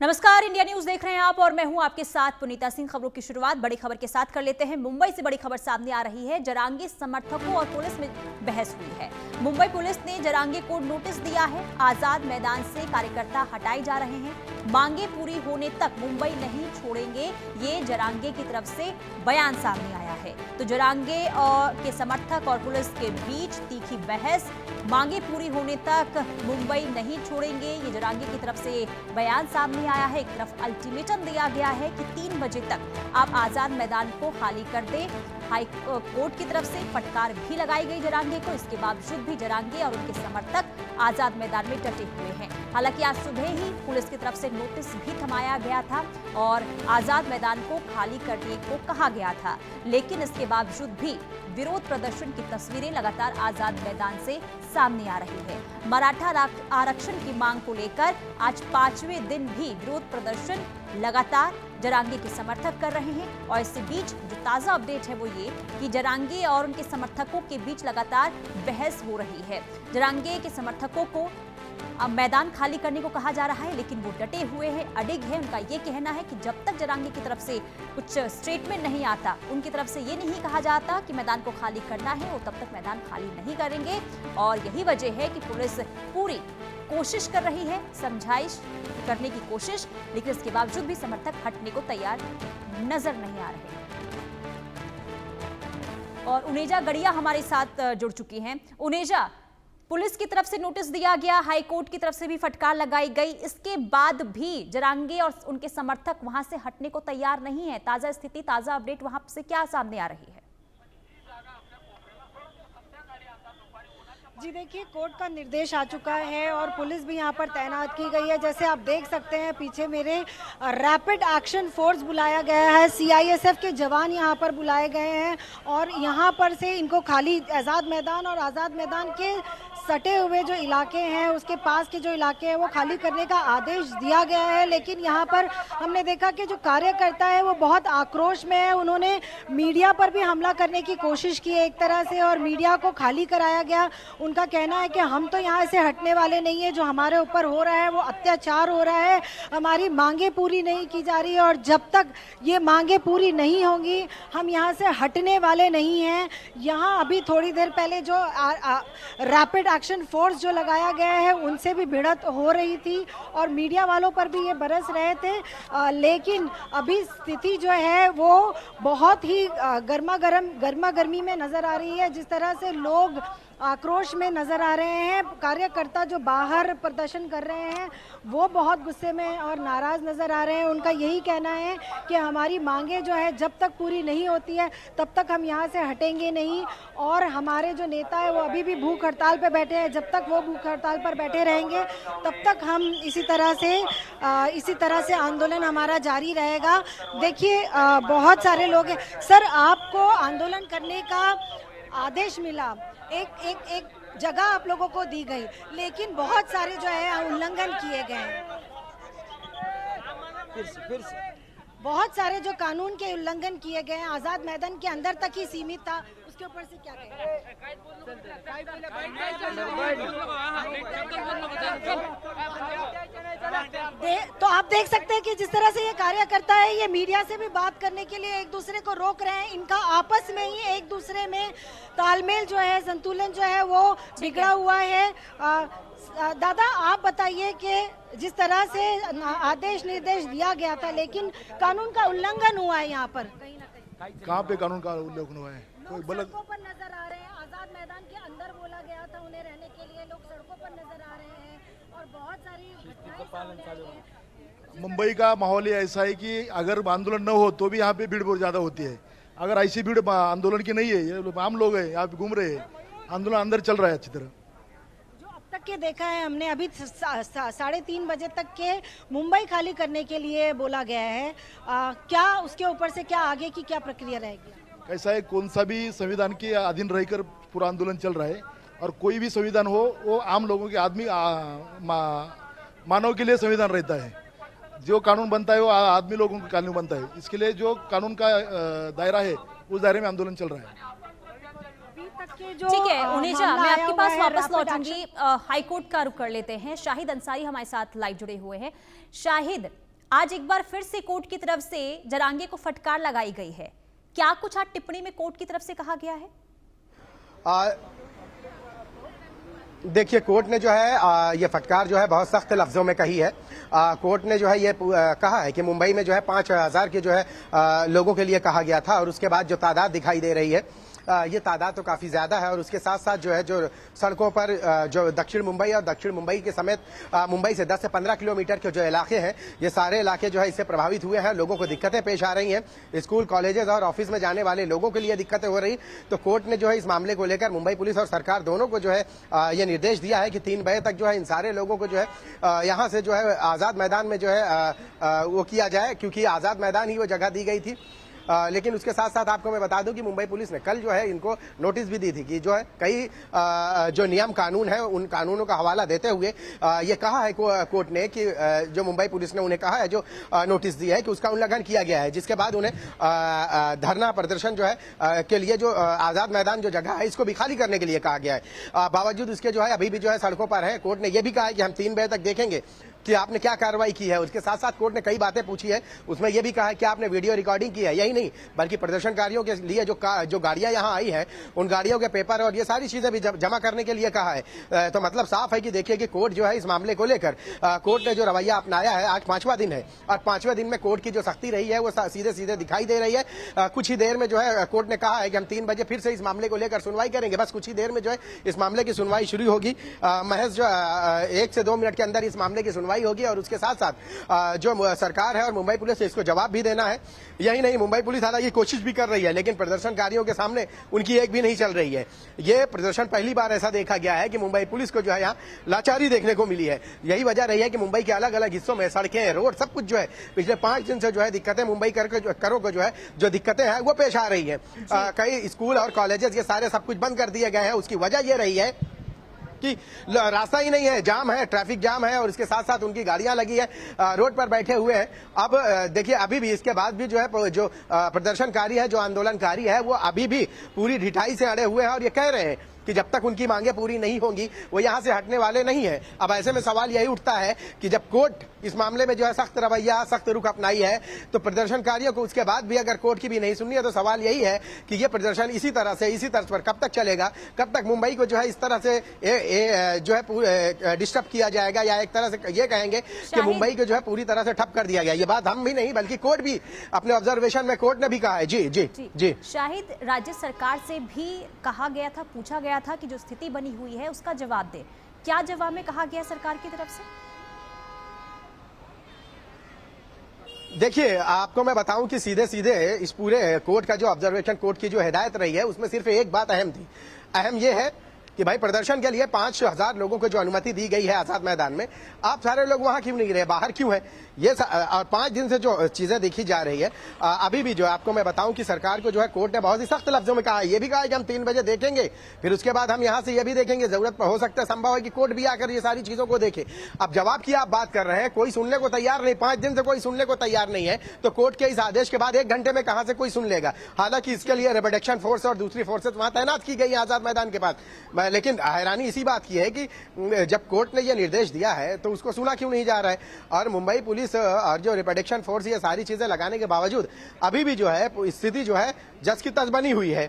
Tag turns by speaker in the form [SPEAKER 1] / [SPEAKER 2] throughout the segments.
[SPEAKER 1] नमस्कार, India news देख रहे हैं आप और मैं हूं आपके साथ पुनीता सिंह। खबरों की शुरुआत बड़ी खबर के साथ कर लेते हैं। मुंबई से बड़ी खबर सामने आ रही है। जरांगे समर्थकों और पुलिस में बहस हुई है। मुंबई पुलिस ने जरांगे को नोटिस दिया है। आजाद मैदान से कार्यकर्ता हटाए जा रहे हैं। मांगे पूरी होने तक मुंबई नहीं छोड़ेंगे, ये जरांगे की तरफ से बयान सामने आया है। तो जरांगे के समर्थक और पुलिस के बीच तीखी बहस। मांगे पूरी होने तक मुंबई नहीं छोड़ेंगे, ये जरांगे की तरफ से बयान सामने आया है। एक तरफ अल्टीमेटम दिया गया है कि 3 बजे तक आप आजाद मैदान को खाली कर दें। हाई कोर्ट की तरफ से फटकार भी लगाई गई जरांगे को। इसके बावजूद भी जरांगे और उनके समर्थक आजाद मैदान में डटे हुए हैं। हालांकि आज सुबह ही पुलिस की तरफ से नोटिस भी थमाया गया था और आजाद मैदान को खाली करने को कहा गया था, लेकिन इसके बावजूद भी विरोध प्रदर्शन की तस्वीरें लगातार आजाद मैदान से सामने आ रही है। मराठा आरक्षण की मांग को लेकर आज 5वें दिन भी विरोध प्रदर्शन लगातार जरांगे के समर्थक कर रहे हैं। और इसके बीच जो ताजा अपडेट है वो ये कि जरांगे और उनके समर्थकों के बीच लगातार बहस हो रही है। जरांगे के समर्थकों को अब मैदान खाली करने को कहा जा रहा है, लेकिन वो डटे हुए हैं, अडिग है। उनका ये कहना है कि जब तक जरांगे की तरफ से कुछ स्टेटमेंट नहीं आता, उनकी तरफ से ये नहीं कहा जाता कि मैदान को खाली करना है, वो तब तक मैदान खाली नहीं करेंगे। और यही वजह है कि पुलिस पूरी कोशिश कर रही है, समझाइश करने की कोशिश, लेकिन इसके बावजूद भी समर्थक हटने को तैयार नजर नहीं आ रहे। और उनेजा गड़िया हमारे साथ जुड़ चुकी हैं। उनेजा, पुलिस की तरफ से नोटिस दिया गया, हाई कोर्ट की तरफ से भी फटकार लगाई गई, इसके बाद भी जरांगे और उनके समर्थक वहां से हटने को तैयार नहीं है। ताजा स्थिति, ताजा अपडेट वहां से क्या सामने आ रही है?
[SPEAKER 2] जी देखिए, कोर्ट का निर्देश आ चुका है और पुलिस भी यहाँ पर तैनात की गई है। जैसे आप देख सकते हैं पीछे मेरे, रैपिड एक्शन फोर्स बुलाया गया है, सीआईएसएफ के जवान यहाँ पर बुलाए गए हैं और यहाँ पर से इनको खाली आज़ाद मैदान और आज़ाद मैदान के सटे हुए जो इलाके हैं, उसके पास के जो इलाके हैं वो खाली करने का आदेश दिया गया है। लेकिन यहाँ पर हमने देखा कि जो कार्यकर्ता है वो बहुत आक्रोश में है। उन्होंने मीडिया पर भी हमला करने की कोशिश की है एक तरह से, और मीडिया को खाली कराया गया। उनका कहना है कि हम तो यहाँ से हटने वाले नहीं है, जो हमारे ऊपर हो रहा है वो अत्याचार हो रहा है, हमारी मांगे पूरी नहीं की जा रही है और जब तक ये मांगे पूरी नहीं होंगी हम यहाँ से हटने वाले नहीं हैं। यहाँ अभी थोड़ी देर पहले जो रैपिड एक्शन फोर्स जो लगाया गया है उनसे भी भिड़ंत हो रही थी और मीडिया वालों पर भी ये बरस रहे थे। लेकिन अभी स्थिति जो है वो बहुत ही गर्मा गर्मी में नज़र आ रही है। जिस तरह से लोग आक्रोश में नज़र आ रहे हैं, कार्यकर्ता जो बाहर प्रदर्शन कर रहे हैं वो बहुत गुस्से में और नाराज़ नज़र आ रहे हैं। उनका यही कहना है कि हमारी मांगे जो है जब तक पूरी नहीं होती है तब तक हम यहाँ से हटेंगे नहीं, और हमारे जो नेता है वो अभी भी भूख हड़ताल पर बैठे हैं। जब तक वो भूख हड़ताल पर बैठे रहेंगे तब तक हम इसी तरह से आंदोलन हमारा जारी रहेगा। देखिए, बहुत सारे लोग हैं। सर, आपको आंदोलन करने का आदेश मिला, एक जगह आप लोगों को दी गई, लेकिन बहुत सारे जो है उल्लंघन किए गए। फिर से बहुत सारे जो कानून के उल्लंघन किए गए हैं, आजाद मैदान के अंदर तक ही सीमित था, उसके ऊपर से क्या कहें? तो आप देख सकते हैं कि जिस तरह से ये कार्यकर्ता है ये मीडिया से भी बात करने के लिए एक दूसरे को रोक रहे हैं। इनका आपस में ही एक दूसरे में तालमेल जो है, संतुलन जो है वो बिगड़ा हुआ है। दादा, आप बताइए कि जिस तरह से आदेश निर्देश दिया गया था लेकिन कानून का उल्लंघन हुआ है यहाँ पर, कहीं ना कहीं।
[SPEAKER 3] कहाँ पे कानून का उल्लंघन हुआ है?
[SPEAKER 2] लोग सड़कों पर नजर आ रहे हैं। आजाद मैदान के अंदर बोला गया था उन्हें रहने के लिए, लोग सड़कों पर नजर आ रहे हैं और बहुत सारी घटनाएं सामने आई हैं।
[SPEAKER 3] मुंबई का माहौल ही ऐसा है कि अगर आंदोलन न हो तो भी यहाँ पे भीड़ बहुत ज़्यादा होती है। अगर ऐसी भीड़ आंदोलन की नहीं है, ये आम लोग हैं यहाँ पे घूम रहे हैं, आंदोलन अंदर चल रहा है अच्छी तरह।
[SPEAKER 2] जो अब तक के देखा है हमने, अभी 3:30 बजे तक के मुंबई खाली करने के लिए बोला गया है। क्या उसके ऊपर से क्या आगे की क्या प्रक्रिया रहेगी?
[SPEAKER 3] कैसा है, कौन सा भी संविधान के अधीन रहकर पूरा आंदोलन चल रहा है और कोई भी संविधान हो वो आम लोगों के आदमी मानव के लिए संविधान रहता है। जो कानून बनता है वो आदमी लोगों का कानून बनता है। इसके लिए जो कानून का दायरा है उस दायरे में आंदोलन चल रहा है।
[SPEAKER 1] ठीक है उनेजा, मैं आपके पास वापस लौटूंगी। हाईकोर्ट का रुख कर लेते हैं। शाहिद अंसारी हमारे साथ लाइव जुड़े हुए हैं। शाहिद, आज एक बार फिर से कोर्ट की तरफ से जरांगे को फटकार लगाई गई है। क्या कुछ आज टिप्पणी में कोर्ट की तरफ से कहा गया है?
[SPEAKER 4] देखिए, कोर्ट ने जो है ये फटकार जो है बहुत सख्त लफ्जों में कही है। कोर्ट ने जो है ये कहा है कि मुंबई में जो है 5,000 के जो है लोगों के लिए कहा गया था, और उसके बाद जो तादाद दिखाई दे रही है ये तादाद तो काफी ज्यादा है। और उसके साथ साथ जो है जो सड़कों पर जो दक्षिण मुंबई और दक्षिण मुंबई के समेत मुंबई से 10 से 15 किलोमीटर के जो इलाके हैं, ये सारे इलाके जो है इससे प्रभावित हुए हैं। लोगों को दिक्कतें पेश आ रही हैं। स्कूल, कॉलेजेस और ऑफिस में जाने वाले लोगों के लिए दिक्कतें हो रही। तो कोर्ट ने जो है इस मामले को लेकर मुंबई पुलिस और सरकार दोनों को जो है ये निर्देश दिया है कि 3 बजे तक जो है इन सारे लोगों को जो है यहाँ से जो है आजाद मैदान में जो है वो किया जाए, क्योंकि आजाद मैदान ही वो जगह दी गई थी। लेकिन उसके साथ साथ आपको मैं बता दूं कि मुंबई पुलिस ने कल जो है इनको नोटिस भी दी थी कि जो है कई जो नियम कानून है उन कानूनों का हवाला देते हुए ये कहा है कोर्ट ने कि जो मुंबई पुलिस ने उन्हें कहा है, जो नोटिस दिया है कि उसका उल्लंघन किया गया है, जिसके बाद उन्हें धरना प्रदर्शन जो है के लिए जो आजाद मैदान जो जगह है इसको भी खाली करने के लिए कहा गया है। बावजूद इसके जो है अभी भी जो है सड़कों पर है। कोर्ट ने यह भी कहा है कि हम 3 बजे तक देखेंगे कि आपने क्या कार्रवाई की है। उसके साथ साथ कोर्ट ने कई बातें पूछी है, उसमें यह भी कहा है कि आपने वीडियो रिकॉर्डिंग की है। यही नहीं बल्कि प्रदर्शनकारियों के लिए जो गाड़ियां यहां आई हैं उन गाड़ियों के पेपर और ये सारी चीजें भी जमा करने के लिए कहा है। तो मतलब साफ है कि देखिए कि कोर्ट जो है इस मामले को लेकर कोर्ट ने जो रवैया अपनाया है, आज 5वां दिन है और 5वें दिन में कोर्ट की जो सख्ती रही है वो सीधे सीधे दिखाई दे रही है। कुछ ही देर में जो है कोर्ट ने कहा है कि हम 3 बजे फिर से इस मामले को लेकर सुनवाई करेंगे। बस कुछ ही देर में जो है इस मामले की सुनवाई शुरू होगी। महज जो 1 से 2 मिनट के अंदर इस मामले की सुनवाई होगी और उसके साथ साथ जो सरकार है और मुंबई पुलिस इसको जवाब भी देना है। यही नहीं, मुंबई पुलिस हालांकि कोशिश भी कर रही है, लेकिन प्रदर्शनकारियों के सामने उनकी एक भी नहीं चल रही है। ये प्रदर्शन पहली बार ऐसा देखा गया है कि मुंबई पुलिस को जो है यहाँ लाचारी देखने को मिली है। यही वजह रही है कि मुंबई के अलग अलग हिस्सों में सड़कें, रोड सब कुछ जो है पिछले 5 दिन से जो है दिक्कतें मुंबई करों को जो है जो दिक्कतें हैं वो पेश आ रही है। कई स्कूल और कॉलेजेस ये सारे सब कुछ बंद कर दिए गए हैं। उसकी वजह ये रही है कि रास्ता ही नहीं है, जाम है, ट्रैफिक जाम है और इसके साथ साथ उनकी गाड़ियां लगी है, रोड पर बैठे हुए हैं। अब देखिए अभी भी इसके बाद भी जो है जो प्रदर्शनकारी है, जो आंदोलनकारी है, वो अभी भी पूरी ढिठाई से अड़े हुए हैं और ये कह रहे हैं कि जब तक उनकी मांगे पूरी नहीं होंगी वो यहां से हटने वाले नहीं है। अब ऐसे में सवाल यही उठता है कि जब कोर्ट इस मामले में जो है सख्त रवैया, सख्त रुख अपनाई है, तो प्रदर्शनकारियों को उसके बाद भी अगर कोर्ट की भी नहीं सुननी है तो सवाल यही है कि ये प्रदर्शन इसी तरह से, इसी तर्ज पर कब तक चलेगा, कब तक मुंबई को जो है इस तरह से जो है डिस्टर्ब किया जाएगा, या एक तरह से ये कहेंगे कि मुंबई को जो है पूरी तरह से ठप कर दिया गया। ये बात हम भी नहीं बल्कि कोर्ट भी अपने ऑब्जर्वेशन में कोर्ट ने भी कहा है। जी जी जी
[SPEAKER 1] शाहिद, राज्य सरकार से भी कहा गया था, पूछा गया था कि जो स्थिति बनी हुई है उसका जवाब दे। क्या जवाब में कहा गया सरकार की तरफ से?
[SPEAKER 4] देखिए, आपको मैं बताऊं कि सीधे सीधे इस पूरे कोर्ट का जो ऑब्जर्वेशन, कोर्ट की जो हिदायत रही है उसमें सिर्फ एक बात अहम थी। अहम यह है कि भाई प्रदर्शन के लिए 5,000 लोगों को जो अनुमति दी गई है आजाद मैदान में, आप सारे लोग वहां क्यों नहीं रहे, बाहर क्यों है? ये और 5 दिन से जो चीजें देखी जा रही है, अभी भी जो आपको मैं बताऊं कि सरकार को जो है कोर्ट ने बहुत ही सख्त लफ्जों में कहा है। ये भी कहा है कि हम 3 बजे देखेंगे, फिर उसके बाद हम यहां से ये भी देखेंगे, जरूरत हो सकता है, संभव है कि कोर्ट भी आकर ये सारी चीजों को देखे। अब जवाब की आप बात कर रहे हैं, कोई सुनने को तैयार नहीं, 5 दिन से कोई सुनने को तैयार नहीं है, तो कोर्ट के इस आदेश के बाद 1 घंटे में कहां से कोई सुन लेगा? हालांकि इसके लिए रिप्रोडक्शन फोर्स और दूसरी फोर्सेस वहां तैनात की गई आजाद मैदान के पास। लेकिन हैरानी इसी बात की है कि जब कोर्ट ने यह निर्देश दिया है तो उसको सुना क्यों नहीं जा रहा है? और मुंबई पुलिस और जो प्रोटेक्शन फोर्स ये सारी चीजें लगाने के बावजूद अभी भी जो है स्थिति जो है जस की तस बनी हुई है।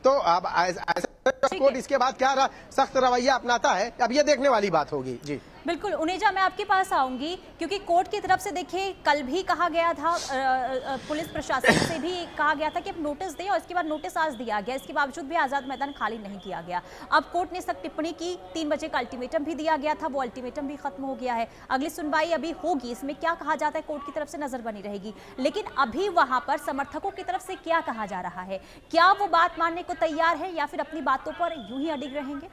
[SPEAKER 4] तो अब ऐसा कोर्ट इसके बाद क्या सख्त रवैया अपनाता है, अब ये देखने वाली बात होगी। जी
[SPEAKER 1] बिल्कुल उनेजा, मैं आपके पास आऊंगी क्योंकि कोर्ट की तरफ से देखिए कल भी कहा गया था, पुलिस प्रशासन से भी कहा गया था कि अब नोटिस दें और इसके बाद नोटिस आज दिया गया। इसके बावजूद भी आजाद मैदान खाली नहीं किया गया। अब कोर्ट ने सख्त टिप्पणी की, 3 बजे का अल्टीमेटम भी दिया गया था, वो अल्टीमेटम भी खत्म हो गया है। अगली सुनवाई अभी होगी, इसमें क्या कहा जाता है कोर्ट की तरफ से नजर बनी रहेगी। लेकिन अभी वहां पर समर्थकों की तरफ से क्या कहा जा रहा है? क्या वो बात मानने को तैयार है या फिर अपनी बातों पर यूं ही अडिग रहेंगे?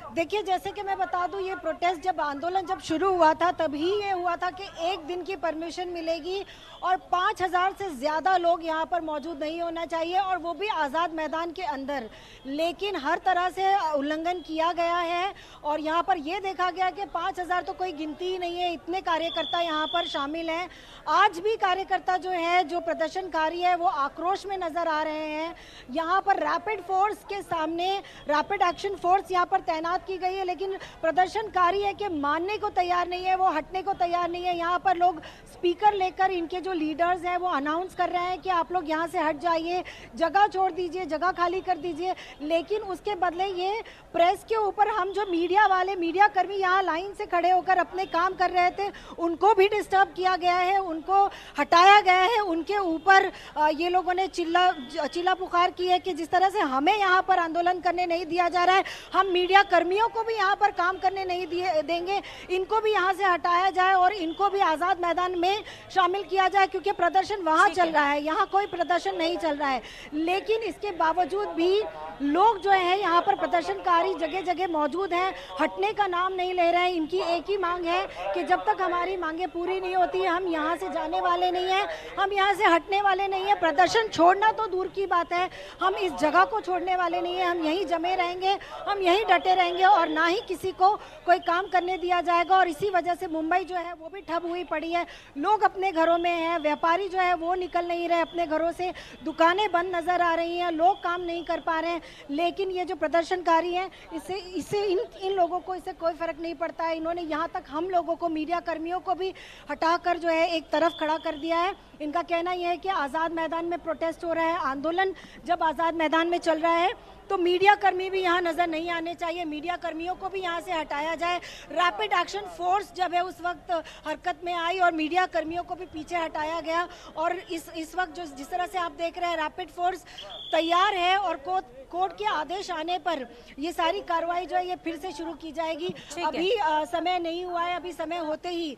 [SPEAKER 2] देखिए, जैसे कि मैं बता दूं, ये प्रोटेस्ट जब आंदोलन जब शुरू हुआ था तभी ये हुआ था कि 1 दिन की परमिशन मिलेगी और 5,000 से ज़्यादा लोग यहाँ पर मौजूद नहीं होना चाहिए, और वो भी आज़ाद मैदान के अंदर। लेकिन हर तरह से उल्लंघन किया गया है और यहाँ पर ये देखा गया कि 5,000 तो कोई गिनती ही नहीं है, इतने कार्यकर्ता यहाँ पर शामिल हैं। आज भी कार्यकर्ता जो है, जो प्रदर्शनकारी है, वो आक्रोश में नज़र आ रहे हैं। यहाँ पर रैपिड फोर्स के सामने रैपिड एक्शन फोर्स यहाँ पर तैनात की गई है, लेकिन प्रदर्शनकारी है कि मानने को तैयार नहीं है, वो हटने को तैयार नहीं है। यहाँ पर लोग स्पीकर लेकर इनके जो लीडर्स हैं वो अनाउंस कर रहे हैं कि आप लोग यहाँ से हट जाइए, जगह छोड़ दीजिए, जगह खाली कर दीजिए। लेकिन उसके बदले ये प्रेस के ऊपर हम जो मीडिया वाले मीडिया कर्मी यहाँ लाइन से खड़े होकर अपने काम कर रहे थे उनको भी डिस्टर्ब किया गया है, उनको हटाया गया है। उनके ऊपर ये लोगों ने चिल्ला पुकार की है कि जिस तरह से हमें यहाँ पर आंदोलन करने नहीं दिया जा रहा है, हम मीडिया कर्मियों को भी यहाँ पर काम करने नहीं देंगे। इनको भी यहाँ से हटाया जाए और इनको भी आज़ाद मैदान में शामिल किया जाए, क्योंकि प्रदर्शन वहाँ चल रहा है, यहाँ कोई प्रदर्शन नहीं चल रहा है। लेकिन इसके बावजूद भी लोग जो है यहाँ पर प्रदर्शनकारी जगह जगह मौजूद हैं, हटने का नाम नहीं ले रहे हैं। इनकी एक ही मांग है कि जब तक हमारी मांगें पूरी नहीं होती हम यहाँ से जाने वाले नहीं हैं, हम यहाँ से हटने वाले नहीं हैं। प्रदर्शन छोड़ना तो दूर की बात है, हम इस जगह को छोड़ने वाले नहीं हैं, हम यहीं जमे रहेंगे, हम यहीं डटे रहेंगे और ना ही किसी को कोई काम करने दिया जाएगा। और इसी वजह से मुंबई जो है वो भी ठप हुई पड़ी है, लोग अपने घरों में हैं, व्यापारी जो है वो निकल नहीं रहे अपने घरों से, दुकानें बंद नजर आ रही हैं, लोग काम नहीं कर पा रहे हैं। लेकिन ये जो प्रदर्शनकारी हैं इससे इन लोगों को इससे कोई फर्क नहीं पड़ता है। इन्होंने यहाँ तक हम लोगों को, मीडिया कर्मियों को भी हटाकर जो है एक तरफ खड़ा कर दिया है। इनका कहना यह है कि आज़ाद मैदान में प्रोटेस्ट हो रहा है, आंदोलन जब आज़ाद मैदान में चल रहा है तो मीडिया कर्मी भी यहाँ नजर नहीं आने चाहिए, मीडिया कर्मियों को भी यहाँ से हटाया जाए। रैपिड एक्शन फोर्स जब है उस वक्त हरकत में आई और मीडिया कर्मियों को भी पीछे हटाया गया। और इस वक्त जो जिस तरह से आप देख रहे हैं रैपिड फोर्स तैयार है और कोर्ट के आदेश आने पर ये सारी कार्रवाई जो है ये फिर से शुरू की जाएगी। अभी समय नहीं हुआ है, अभी समय होते ही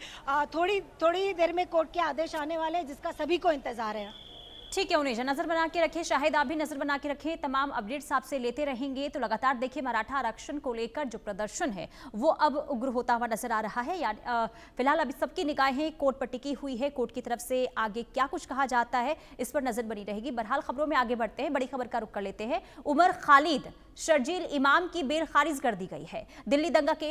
[SPEAKER 2] थोड़ी देर में कोर्ट के आदेश आने वाले हैं जिसका सभी को इंतजार है।
[SPEAKER 1] ठीक है उन्हें नजर बना के रखें, शाहिद आप भी नजर बना के रखें, तमाम अपडेट्स आपसे लेते रहेंगे। तो लगातार देखिए मराठा आरक्षण को लेकर जो प्रदर्शन है वो अब उग्र होता हुआ नजर आ रहा है। फिलहाल अभी सबकी निगाहें कोर्ट पर टिकी हुई है, कोर्ट की तरफ से आगे क्या कुछ कहा जाता है इस पर नजर बनी रहेगी। बहरहाल खबरों में आगे बढ़ते हैं, बड़ी खबर का रुख कर लेते हैं। उमर खालिद शर्जील इमाम की बेल खारिज कर दी गई है। दिल्ली दंगा केस